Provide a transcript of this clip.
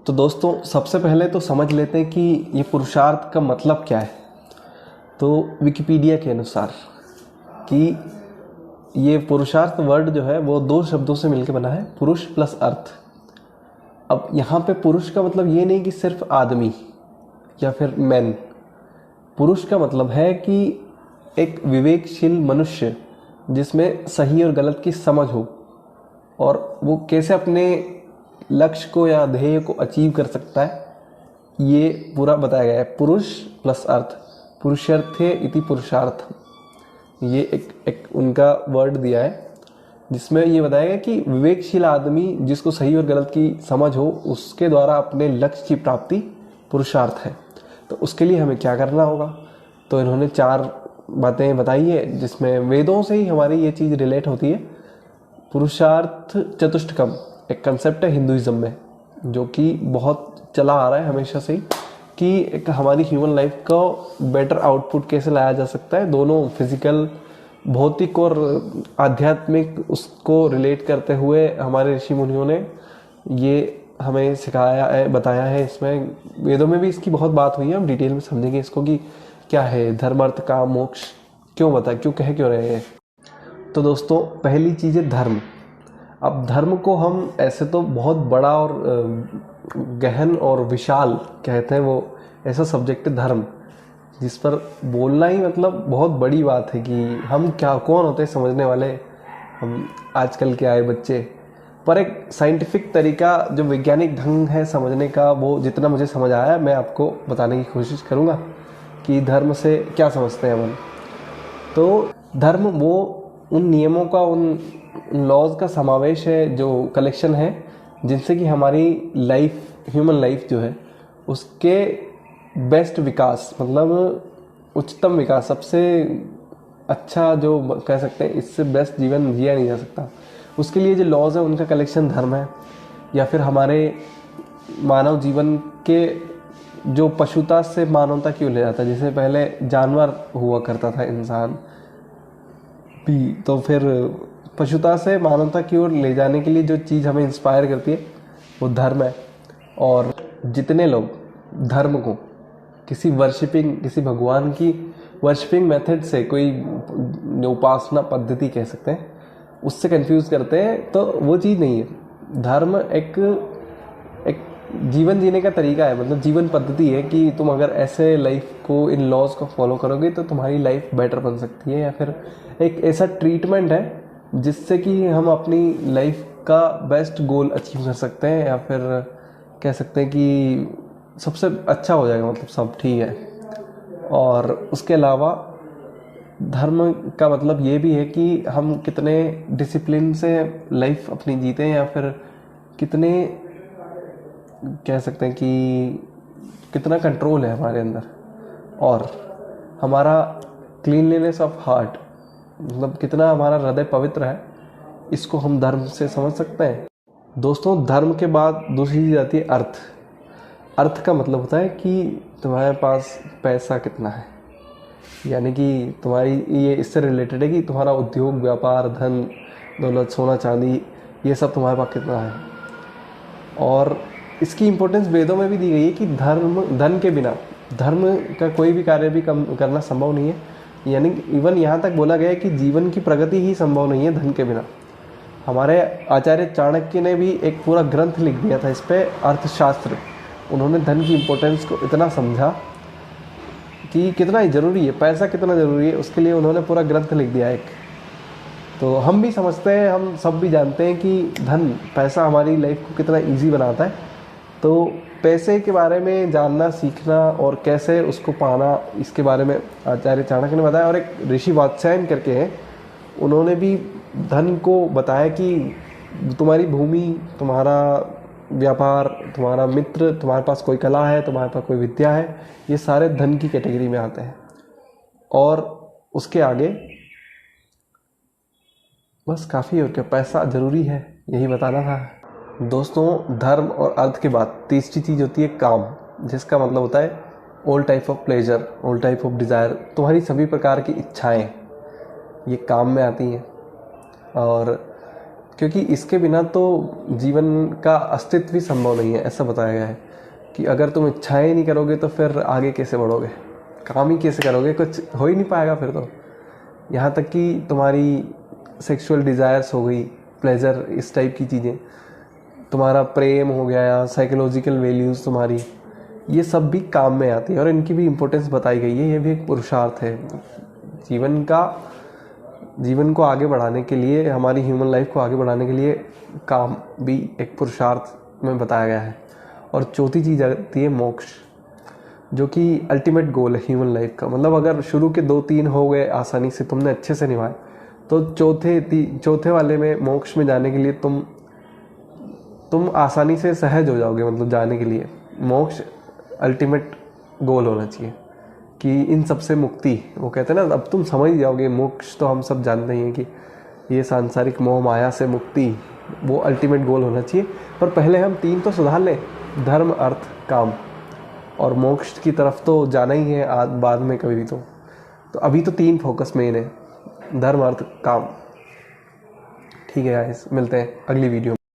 तो दोस्तों सबसे पहले तो समझ लेते हैं कि ये पुरुषार्थ का मतलब क्या है। तो विकिपीडिया के अनुसार कि ये पुरुषार्थ वर्ड जो है वो दो शब्दों से मिलकर बना है, पुरुष प्लस अर्थ। अब यहाँ पे पुरुष का मतलब ये नहीं कि सिर्फ आदमी या फिर मैन। पुरुष का मतलब है कि एक विवेकशील मनुष्य जिसमें सही और गलत की समझ हो और वो कैसे अपने लक्ष्य को या ध्येय को अचीव कर सकता है, ये पूरा बताया गया है। पुरुष प्लस अर्थ, पुरुषर्थे इति पुरुषार्थम, ये एक उनका वर्ड दिया है जिसमें ये बताया गया कि विवेकशील आदमी जिसको सही और गलत की समझ हो उसके द्वारा अपने लक्ष्य की प्राप्ति पुरुषार्थ है। तो उसके लिए हमें क्या करना होगा, तो इन्होंने 4 बातें बताई है जिसमें वेदों से ही हमारी ये चीज़ रिलेट होती है। पुरुषार्थ चतुष्टकम एक कंसेप्ट है हिंदुइज्म में जो कि बहुत चला आ रहा है हमेशा से ही, कि एक हमारी ह्यूमन लाइफ का बेटर आउटपुट कैसे लाया जा सकता है। दोनों फिजिकल, भौतिक और आध्यात्मिक उसको रिलेट करते हुए हमारे ऋषि मुनियों ने ये हमें सिखाया है, बताया है। इसमें वेदों में भी इसकी बहुत बात हुई है, हम डिटेल में समझेंगे इसको कि क्या है धर्म, अर्थ, काम, मोक्ष, क्यों कह रहे हैं। तो दोस्तों पहली चीज़ है धर्म। अब धर्म को हम ऐसे तो बहुत बड़ा और गहन और विशाल कहते हैं, वो ऐसा सब्जेक्ट है धर्म जिस पर बोलना ही मतलब बहुत बड़ी बात है कि हम कौन होते हैं समझने वाले, हम आजकल के आए बच्चे। पर एक साइंटिफिक तरीका जो वैज्ञानिक ढंग है समझने का, वो जितना मुझे समझ आया मैं आपको बताने की कोशिश करूँगा कि धर्म से क्या समझते हैं हम। तो धर्म वो उन नियमों का, उन लॉज का समावेश है, जो कलेक्शन है जिनसे कि हमारी लाइफ, ह्यूमन लाइफ जो है उसके बेस्ट विकास, मतलब उच्चतम विकास, सबसे अच्छा जो कह सकते हैं, इससे बेस्ट जीवन जिया नहीं जा सकता। उसके लिए जो लॉज है उनका कलेक्शन धर्म है। या फिर हमारे मानव जीवन के जो पशुता से मानवता क्यों ले जाता है, जैसे पहले जानवर हुआ करता था इंसान भी, तो फिर पशुता से मानवता की ओर ले जाने के लिए जो चीज़ हमें इंस्पायर करती है वो धर्म है। और जितने लोग धर्म को किसी भगवान की वर्शिपिंग मेथड से, कोई उपासना पद्धति कह सकते हैं, उससे कंफ्यूज करते हैं, तो वो चीज़ नहीं है। धर्म एक जीवन जीने का तरीका है, मतलब जीवन पद्धति है कि तुम अगर ऐसे लाइफ को, इन लॉज को फॉलो करोगे तो तुम्हारी लाइफ बेटर बन सकती है। या फिर एक ऐसा ट्रीटमेंट है जिससे कि हम अपनी लाइफ का बेस्ट गोल अचीव कर सकते हैं, या फिर कह सकते हैं कि सबसे अच्छा हो जाएगा, मतलब सब ठीक है। और उसके अलावा धर्म का मतलब ये भी है कि हम कितने डिसिप्लिन से लाइफ अपनी जीते हैं, या फिर कितने कह सकते हैं कि कितना कंट्रोल है हमारे अंदर, और हमारा क्लीनलीनेस ऑफ हार्ट, मतलब कितना हमारा हृदय पवित्र है, इसको हम धर्म से समझ सकते हैं। दोस्तों धर्म के बाद दूसरी चीज़ आती है अर्थ। अर्थ का मतलब होता है कि तुम्हारे पास पैसा कितना है, यानी कि तुम्हारी, ये इससे रिलेटेड है कि तुम्हारा उद्योग, व्यापार, धन दौलत, सोना चांदी, ये सब तुम्हारे पास कितना है। और इसकी इम्पोर्टेंस वेदों में भी दी गई है कि धन के बिना धर्म का कोई भी कार्य भी करना संभव नहीं है। यानी इवन यहाँ तक बोला गया है कि जीवन की प्रगति ही संभव नहीं है धन के बिना। हमारे आचार्य चाणक्य ने भी एक पूरा ग्रंथ लिख दिया था इस पे, अर्थशास्त्र। उन्होंने धन की इम्पोर्टेंस को इतना समझा कि कितना ही ज़रूरी है, पैसा कितना ज़रूरी है, उसके लिए उन्होंने पूरा ग्रंथ लिख दिया एक। तो हम भी समझते हैं, हम सब भी जानते हैं कि धन, पैसा हमारी लाइफ को कितना ईजी बनाता है। तो पैसे के बारे में जानना, सीखना और कैसे उसको पाना, इसके बारे में आचार्य चाणक्य ने बताया। और एक ऋषि वात्स्यायन करके हैं, उन्होंने भी धन को बताया कि तुम्हारी भूमि, तुम्हारा व्यापार, तुम्हारा मित्र, तुम्हारे पास कोई कला है, तुम्हारे पास कोई विद्या है, ये सारे धन की कैटेगरी में आते हैं। और उसके आगे बस काफ़ी हो, क्या पैसा ज़रूरी है, यही बताना था। दोस्तों धर्म और अर्थ के बाद तीसरी चीज़ होती है काम, जिसका मतलब होता है all type of pleasure, all type of desire. तुम्हारी सभी प्रकार की इच्छाएं ये काम में आती हैं। और क्योंकि इसके बिना तो जीवन का अस्तित्व भी संभव नहीं है। ऐसा बताया गया है कि अगर तुम इच्छाएं नहीं करोगे तो फिर आगे कैसे बढ़ोगे, काम ही कैसे करोगे, कुछ हो ही नहीं पाएगा फिर तो। यहाँ तक कि तुम्हारी सेक्सुअल डिज़ायर्स हो गई, प्लेजर, इस टाइप की चीज़ें, तुम्हारा प्रेम हो गया या साइकोलॉजिकल वैल्यूज़ तुम्हारी, ये सब भी काम में आती है और इनकी भी इम्पोर्टेंस बताई गई है। ये भी एक पुरुषार्थ है जीवन को आगे बढ़ाने के लिए, हमारी ह्यूमन लाइफ को आगे बढ़ाने के लिए काम भी एक पुरुषार्थ में बताया गया है। और चौथी चीज़ आती है मोक्ष, जो कि अल्टीमेट गोल है ह्यूमन लाइफ का। मतलब अगर शुरू के 2-3 हो गए आसानी से, तुमने अच्छे से निभाए, तो चौथे वाले में मोक्ष में जाने के लिए तुम आसानी से सहज हो जाओगे। मतलब जाने के लिए मोक्ष अल्टीमेट गोल होना चाहिए कि इन सब से मुक्ति। वो कहते हैं ना, अब तुम समझ जाओगे। मोक्ष तो हम सब जानते ही हैं कि ये सांसारिक मोह माया से मुक्ति, वो अल्टीमेट गोल होना चाहिए। पर पहले हम 3 तो सुधार लें, धर्म, अर्थ, काम, और मोक्ष की तरफ तो जाना ही है बाद में कभी भी। तो अभी तो 3 फोकस मेन है, धर्म, अर्थ, काम। ठीक है गाइस, मिलते हैं अगली वीडियो में।